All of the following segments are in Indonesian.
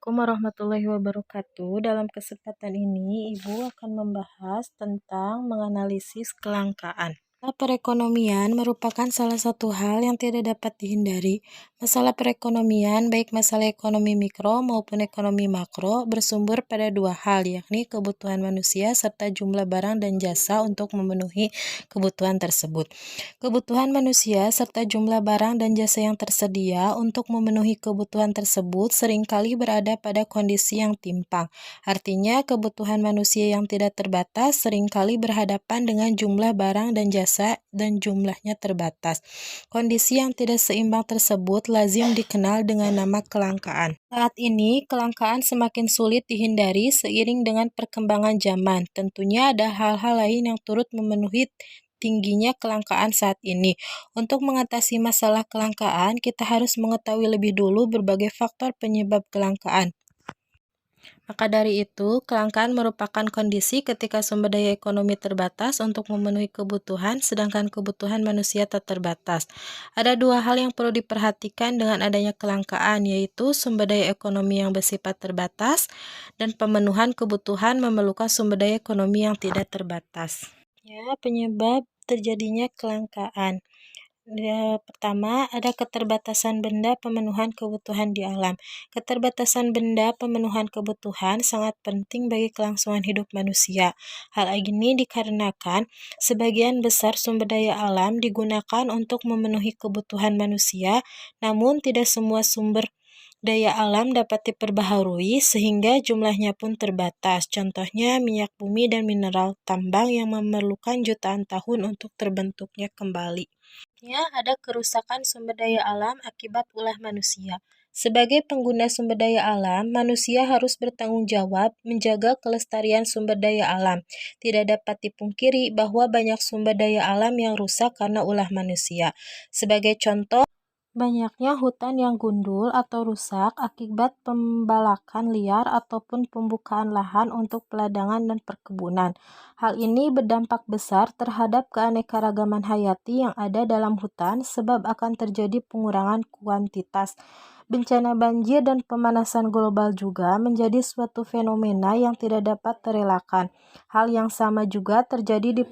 Assalamualaikum warahmatullahi wabarakatuh. Dalam kesempatan ini, Ibu akan membahas tentang menganalisis kelangkaan. Perekonomian merupakan salah satu hal yang tidak dapat dihindari. Masalah perekonomian, baik masalah ekonomi mikro maupun ekonomi makro, bersumber pada dua hal, yakni kebutuhan manusia serta jumlah barang dan jasa untuk memenuhi kebutuhan tersebut. Kebutuhan manusia serta jumlah barang dan jasa yang tersedia untuk memenuhi kebutuhan tersebut seringkali berada pada kondisi yang timpang. Artinya, kebutuhan manusia yang tidak terbatas seringkali berhadapan dengan jumlah barang dan jasa dan jumlahnya terbatas. Kondisi yang tidak seimbang tersebut lazim dikenal dengan nama kelangkaan. Saat ini, kelangkaan semakin sulit dihindari seiring dengan perkembangan zaman. Tentunya ada hal-hal lain yang turut memenuhi tingginya kelangkaan saat ini. Untuk mengatasi masalah kelangkaan, kita harus mengetahui lebih dulu berbagai faktor penyebab kelangkaan. Maka dari itu, kelangkaan merupakan kondisi ketika sumber daya ekonomi terbatas untuk memenuhi kebutuhan, sedangkan kebutuhan manusia tak terbatas. Ada dua hal yang perlu diperhatikan dengan adanya kelangkaan, yaitu sumber daya ekonomi yang bersifat terbatas dan pemenuhan kebutuhan memerlukan sumber daya ekonomi yang tidak terbatas. Penyebab terjadinya kelangkaan. Pertama, ada keterbatasan benda pemenuhan kebutuhan di alam. Keterbatasan benda pemenuhan kebutuhan sangat penting bagi kelangsungan hidup manusia. Hal ini dikarenakan sebagian besar sumber daya alam digunakan untuk memenuhi kebutuhan manusia, namun tidak semua sumber daya alam dapat diperbaharui sehingga jumlahnya pun terbatas. Contohnya minyak bumi dan mineral tambang yang memerlukan jutaan tahun untuk terbentuknya kembali. Ada kerusakan sumber daya alam akibat ulah manusia. Sebagai pengguna sumber daya alam, manusia harus bertanggung jawab menjaga kelestarian sumber daya alam. Tidak dapat dipungkiri bahwa banyak sumber daya alam yang rusak karena ulah manusia. Sebagai contoh, banyaknya hutan yang gundul atau rusak akibat pembalakan liar ataupun pembukaan lahan untuk peladangan dan perkebunan. Hal ini berdampak besar terhadap keanekaragaman hayati yang ada dalam hutan sebab akan terjadi pengurangan kuantitas. Bencana banjir dan pemanasan global juga menjadi suatu fenomena yang tidak dapat terelakkan. Hal yang sama juga terjadi di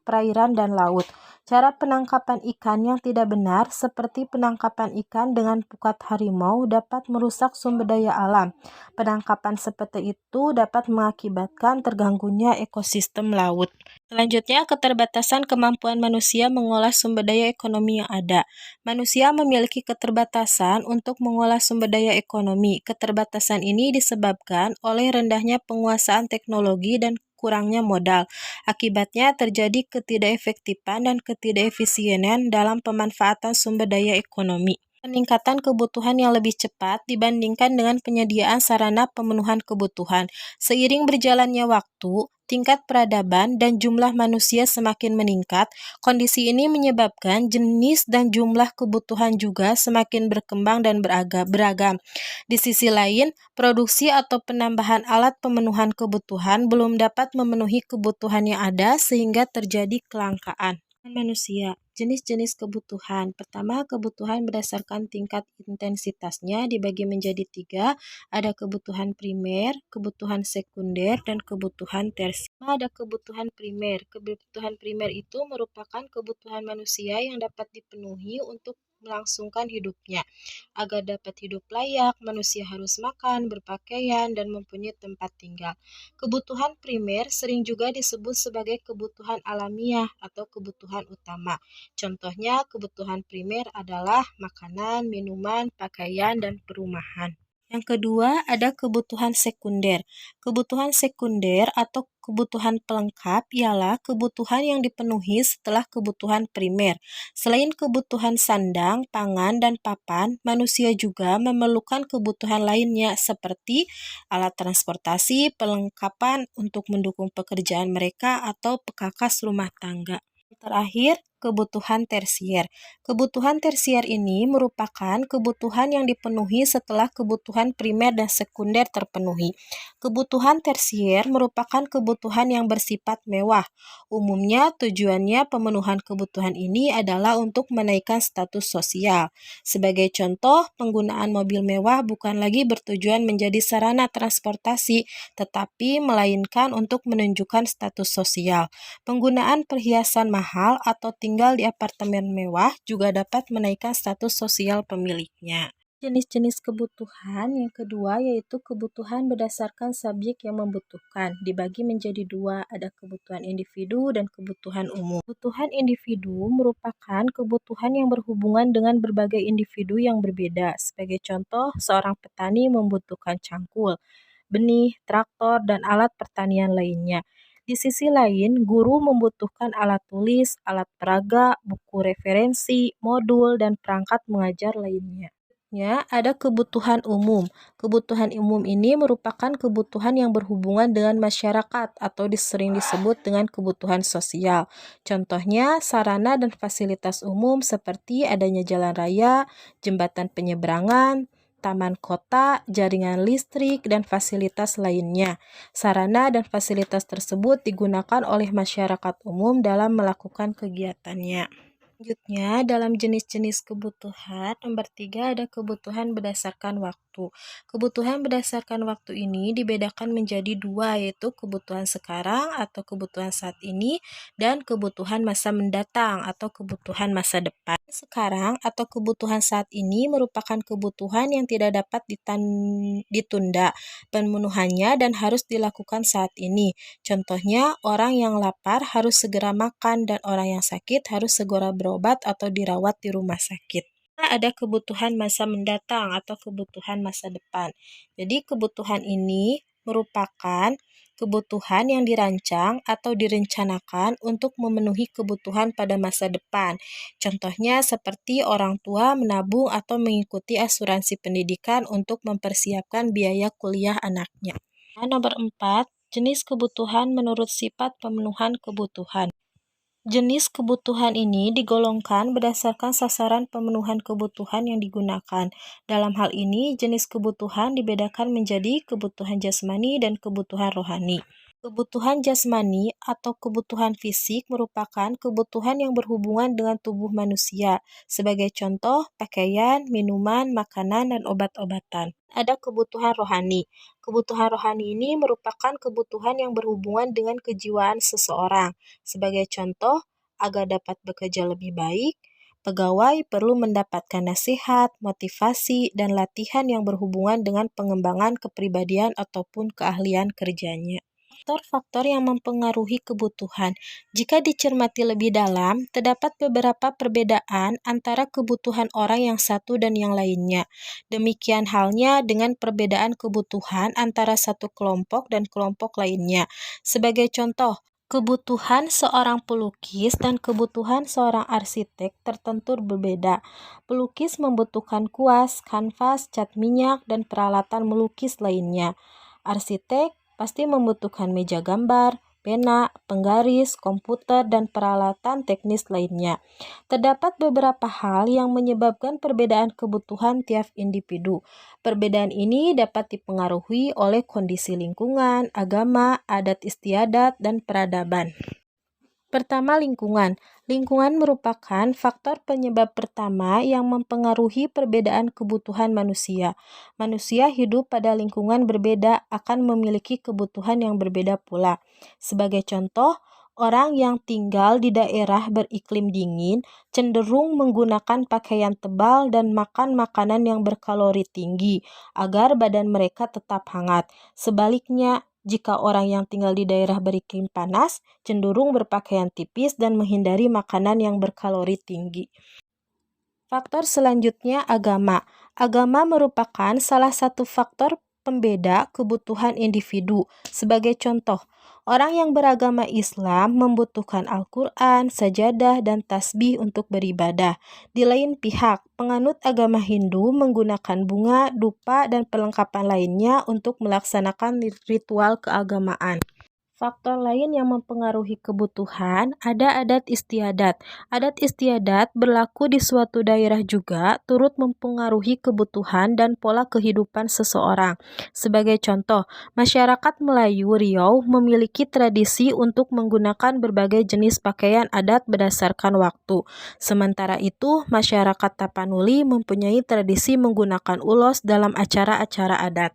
perairan dan laut. Cara penangkapan ikan yang tidak benar, seperti penangkapan ikan dengan pukat harimau, dapat merusak sumber daya alam. Penangkapan seperti itu dapat mengakibatkan terganggunya ekosistem laut. Selanjutnya, keterbatasan kemampuan manusia mengolah sumber daya ekonomi yang ada. Manusia memiliki keterbatasan untuk mengolah sumber daya ekonomi. Keterbatasan ini disebabkan oleh rendahnya penguasaan teknologi dan kurangnya modal. Akibatnya terjadi ketidakefektifan dan ketidakefisienan dalam pemanfaatan sumber daya ekonomi. Peningkatan kebutuhan yang lebih cepat dibandingkan dengan penyediaan sarana pemenuhan kebutuhan. Seiring berjalannya waktu, tingkat peradaban dan jumlah manusia semakin meningkat. Kondisi ini menyebabkan jenis dan jumlah kebutuhan juga semakin berkembang dan beragam. Di sisi lain, produksi atau penambahan alat pemenuhan kebutuhan belum dapat memenuhi kebutuhan yang ada sehingga terjadi kelangkaan. Manusia, jenis-jenis kebutuhan. Pertama, kebutuhan berdasarkan tingkat intensitasnya dibagi menjadi 3. Ada kebutuhan primer, kebutuhan sekunder, dan kebutuhan tersier. Ada kebutuhan primer. Kebutuhan primer itu merupakan kebutuhan manusia yang dapat dipenuhi untuk melangsungkan hidupnya. Agar dapat hidup layak, manusia harus makan, berpakaian, dan mempunyai tempat tinggal. Kebutuhan primer sering juga disebut sebagai kebutuhan alamiah atau kebutuhan utama. Contohnya, kebutuhan primer adalah makanan, minuman, pakaian, dan perumahan. Yang kedua, ada kebutuhan sekunder. Kebutuhan sekunder atau kebutuhan pelengkap ialah kebutuhan yang dipenuhi setelah kebutuhan primer. Selain kebutuhan sandang, pangan, dan papan, manusia juga memerlukan kebutuhan lainnya seperti alat transportasi, perlengkapan untuk mendukung pekerjaan mereka, atau perkakas rumah tangga. Terakhir, Kebutuhan tersier. Kebutuhan tersier ini merupakan kebutuhan yang dipenuhi setelah kebutuhan primer dan sekunder terpenuhi. Kebutuhan tersier merupakan kebutuhan yang bersifat mewah. Umumnya tujuannya pemenuhan kebutuhan ini adalah untuk menaikkan status sosial. Sebagai contoh, penggunaan mobil mewah bukan lagi bertujuan menjadi sarana transportasi, tetapi melainkan untuk menunjukkan status sosial. Penggunaan perhiasan mahal atau tinggal di apartemen mewah juga dapat menaikkan status sosial pemiliknya. Jenis-jenis kebutuhan yang kedua yaitu kebutuhan berdasarkan subjek yang membutuhkan. Dibagi menjadi dua, ada kebutuhan individu dan kebutuhan umum. Kebutuhan individu merupakan kebutuhan yang berhubungan dengan berbagai individu yang berbeda. Sebagai contoh, seorang petani membutuhkan cangkul, benih, traktor, dan alat pertanian lainnya. Di sisi lain, guru membutuhkan alat tulis, alat peraga, buku referensi, modul, dan perangkat mengajar lainnya. Ada kebutuhan umum. Kebutuhan umum ini merupakan kebutuhan yang berhubungan dengan masyarakat atau sering disebut dengan kebutuhan sosial. Contohnya, sarana dan fasilitas umum seperti adanya jalan raya, jembatan penyeberangan, taman kota, jaringan listrik, dan fasilitas lainnya. Sarana dan fasilitas tersebut digunakan oleh masyarakat umum dalam melakukan kegiatannya. Selanjutnya, dalam jenis-jenis kebutuhan, nomor 3 ada kebutuhan berdasarkan waktu. Kebutuhan berdasarkan waktu ini dibedakan menjadi dua, yaitu kebutuhan sekarang atau kebutuhan saat ini, dan kebutuhan masa mendatang atau kebutuhan masa depan. Sekarang atau kebutuhan saat ini merupakan kebutuhan yang tidak dapat ditunda pemenuhannya dan harus dilakukan saat ini. Contohnya, orang yang lapar harus segera makan dan orang yang sakit harus segera berobat atau dirawat di rumah sakit. Ada kebutuhan masa mendatang atau kebutuhan masa depan. Jadi kebutuhan ini merupakan kebutuhan yang dirancang atau direncanakan untuk memenuhi kebutuhan pada masa depan. Contohnya seperti orang tua menabung atau mengikuti asuransi pendidikan untuk mempersiapkan biaya kuliah anaknya. Nomor 4, jenis kebutuhan menurut sifat pemenuhan kebutuhan. Jenis kebutuhan ini digolongkan berdasarkan sasaran pemenuhan kebutuhan yang digunakan. Dalam hal ini, jenis kebutuhan dibedakan menjadi kebutuhan jasmani dan kebutuhan rohani. Kebutuhan jasmani atau kebutuhan fisik merupakan kebutuhan yang berhubungan dengan tubuh manusia, sebagai contoh pakaian, minuman, makanan, dan obat-obatan. Ada kebutuhan rohani. Kebutuhan rohani ini merupakan kebutuhan yang berhubungan dengan kejiwaan seseorang. Sebagai contoh, agar dapat bekerja lebih baik, pegawai perlu mendapatkan nasihat, motivasi, dan latihan yang berhubungan dengan pengembangan kepribadian ataupun keahlian kerjanya. Faktor-faktor yang mempengaruhi kebutuhan. Jika dicermati lebih dalam, terdapat beberapa perbedaan antara kebutuhan orang yang satu dan yang lainnya. Demikian halnya dengan perbedaan kebutuhan antara satu kelompok dan kelompok lainnya. Sebagai contoh, kebutuhan seorang pelukis dan kebutuhan seorang arsitek tertentu berbeda. Pelukis membutuhkan kuas, kanvas, cat minyak, dan peralatan melukis lainnya. Arsitek pasti membutuhkan meja gambar, pena, penggaris, komputer, dan peralatan teknis lainnya. Terdapat beberapa hal yang menyebabkan perbedaan kebutuhan tiap individu. Perbedaan ini dapat dipengaruhi oleh kondisi lingkungan, agama, adat istiadat, dan peradaban. Pertama, lingkungan. Lingkungan merupakan faktor penyebab pertama yang mempengaruhi perbedaan kebutuhan manusia. Manusia hidup pada lingkungan berbeda akan memiliki kebutuhan yang berbeda pula. Sebagai contoh, orang yang tinggal di daerah beriklim dingin cenderung menggunakan pakaian tebal dan makan makanan yang berkalori tinggi agar badan mereka tetap hangat. Sebaliknya, jika orang yang tinggal di daerah beriklim panas, cenderung berpakaian tipis dan menghindari makanan yang berkalori tinggi. Faktor selanjutnya agama. Agama merupakan salah satu faktor pembeda kebutuhan individu. Sebagai contoh, orang yang beragama Islam membutuhkan Al-Quran, sajadah, dan tasbih untuk beribadah. Di lain pihak, penganut agama Hindu menggunakan bunga, dupa, dan perlengkapan lainnya untuk melaksanakan ritual keagamaan. Faktor lain yang mempengaruhi kebutuhan ada adat istiadat. Adat istiadat berlaku di suatu daerah juga turut mempengaruhi kebutuhan dan pola kehidupan seseorang. Sebagai contoh, masyarakat Melayu Riau memiliki tradisi untuk menggunakan berbagai jenis pakaian adat berdasarkan waktu. Sementara itu, masyarakat Tapanuli mempunyai tradisi menggunakan ulos dalam acara-acara adat.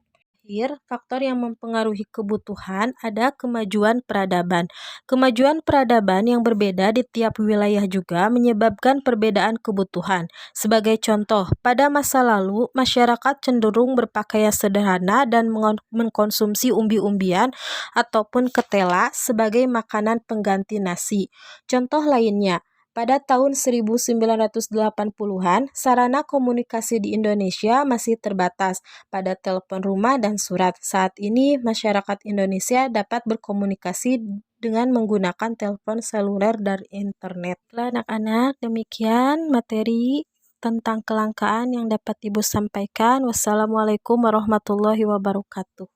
Faktor yang mempengaruhi kebutuhan ada kemajuan peradaban. Kemajuan peradaban yang berbeda di tiap wilayah juga menyebabkan perbedaan kebutuhan. Sebagai contoh, pada masa lalu, masyarakat cenderung berpakaian sederhana dan mengkonsumsi umbi-umbian ataupun ketela sebagai makanan pengganti nasi. Contoh lainnya, pada tahun 1980-an, sarana komunikasi di Indonesia masih terbatas pada telepon rumah dan surat. Saat ini, masyarakat Indonesia dapat berkomunikasi dengan menggunakan telepon seluler dan internet. Baiklah anak-anak, demikian materi tentang kelangkaan yang dapat Ibu sampaikan. Wassalamualaikum warahmatullahi wabarakatuh.